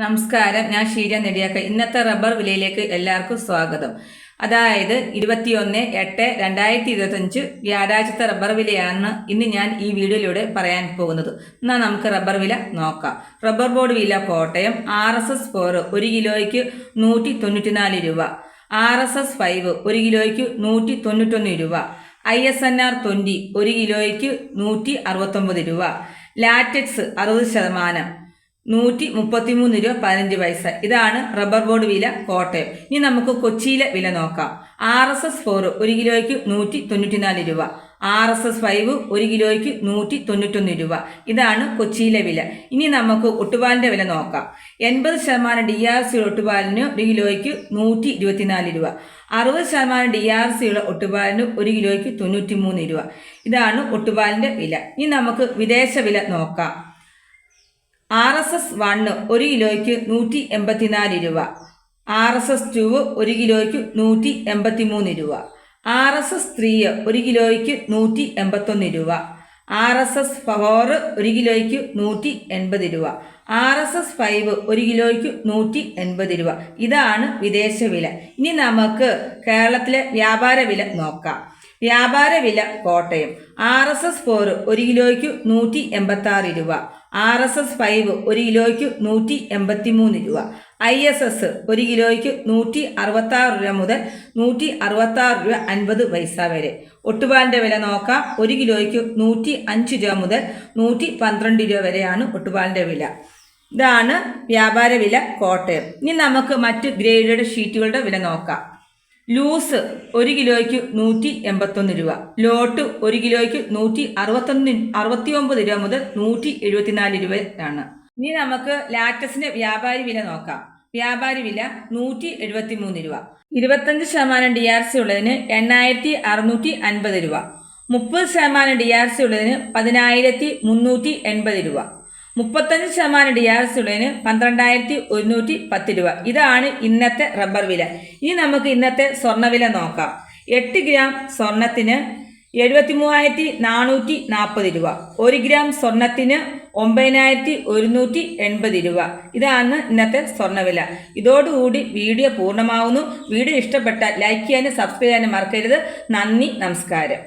നമസ്കാരം, ഞാൻ ഷീജ നെടിയാക്ക. ഇന്നത്തെ റബ്ബർ വിലയിലേക്ക് എല്ലാവർക്കും സ്വാഗതം. അതായത് 21/8/2025 വ്യാഴാഴ്ചത്തെ റബ്ബർ വിലയാണ് ഇന്ന് ഞാൻ ഈ വീഡിയോയിലൂടെ പറയാൻ പോകുന്നത്. എന്നാൽ നമുക്ക് റബ്ബർ വില നോക്കാം. റബ്ബർ ബോർഡ് വില കോട്ടയം RSS 4 1 കിലോയ്ക്ക് 194 രൂപ, RSS 5 1 കിലോയ്ക്ക് 191 രൂപ, ISNR 20 1 കിലോയ്ക്ക് 169 രൂപ, ലാറ്റക്സ് 60% 133 രൂപ 15 പൈസ. ഇതാണ് റബ്ബർ ബോർഡ് വില കോട്ടയം. ഇനി നമുക്ക് കൊച്ചിയിലെ വില നോക്കാം. RSS 4 1 കിലോയ്ക്ക് 194 രൂപ, RSS 5 1 കിലോയ്ക്ക് 191 രൂപ. ഇതാണ് കൊച്ചിയിലെ വില. ഇനി നമുക്ക് ഒട്ടുപാലിൻ്റെ വില നോക്കാം. 80% DRC ഒട്ടുപാലിന് 1 കിലോയ്ക്ക് 124 രൂപ, 60% DRC ഉള്ള ഒട്ടുപാലിന് 1 കിലോയ്ക്ക് 93 രൂപ. ഇതാണ് ഒട്ടുപാലിൻ്റെ വില. ഇനി നമുക്ക് വിദേശ വില നോക്കാം. RSS 1 1 കിലോയ്ക്ക് 184 രൂപ, RSS 2 1 കിലോയ്ക്ക് 183 രൂപ, RSS 3 1 കിലോയ്ക്ക് 181 രൂപ, RSS 4 1 കിലോയ്ക്ക് 180 രൂപ, RSS 5 1 കിലോയ്ക്ക് 180 രൂപ. ഇതാണ് വിദേശ വില. ഇനി നമുക്ക് കേരളത്തിലെ വ്യാപാര വില നോക്കാം. വ്യാപാര വില കോട്ടയം. RSS 4 1 കിലോയ്ക്ക് 186 രൂപ, RSS 5 1 കിലോയ്ക്ക് 183 രൂപ, ISS 1 കിലോയ്ക്ക് 166 രൂപ മുതൽ 166 രൂപ 50 പൈസ വരെ. ഒട്ടുപാലിൻ്റെ വില നോക്കാം. 1 കിലോയ്ക്ക് 105 രൂപ മുതൽ 112 രൂപ വരെയാണ് ഒട്ടുപാലിൻ്റെ വില. ഇതാണ് വ്യാപാര വില കോട്ടയം. ഇനി നമുക്ക് മറ്റ് ഗ്രേഡഡ് ഷീറ്റുകളുടെ വില നോക്കാം. ലൂസ് 1 കിലോയ്ക്ക് 181 രൂപ, ലോട്ട് 1 കിലോയ്ക്ക് 169 രൂപ മുതൽ 174 രൂപയാണ്. ഇനി നമുക്ക് ലാറ്റക്സിന്റെ വ്യാപാരി വില നോക്കാം. വ്യാപാരി വില 173 രൂപ, 25% DRC ഉള്ളതിന് 8650 രൂപ, 30% DRC ഉള്ളതിന് 10380 രൂപ, 35% DRC ഉള്ളതിന് 12110 രൂപ. ഇതാണ് ഇന്നത്തെ റബ്ബർ വില. ഇനി നമുക്ക് ഇന്നത്തെ സ്വർണ്ണവില നോക്കാം. 8 ഗ്രാം സ്വർണത്തിന് 73,440 രൂപ, 1 ഗ്രാം സ്വർണത്തിന് 9180 രൂപ. ഇതാണ് ഇന്നത്തെ സ്വർണ്ണവില. ഇതോടുകൂടി വീഡിയോ പൂർണ്ണമാവുന്നു. വീഡിയോ ഇഷ്ടപ്പെട്ടാൽ ലൈക്ക് ചെയ്യാനും സബ്സ്ക്രൈബ് ചെയ്യാനും മറക്കരുത്. നന്ദി, നമസ്കാരം.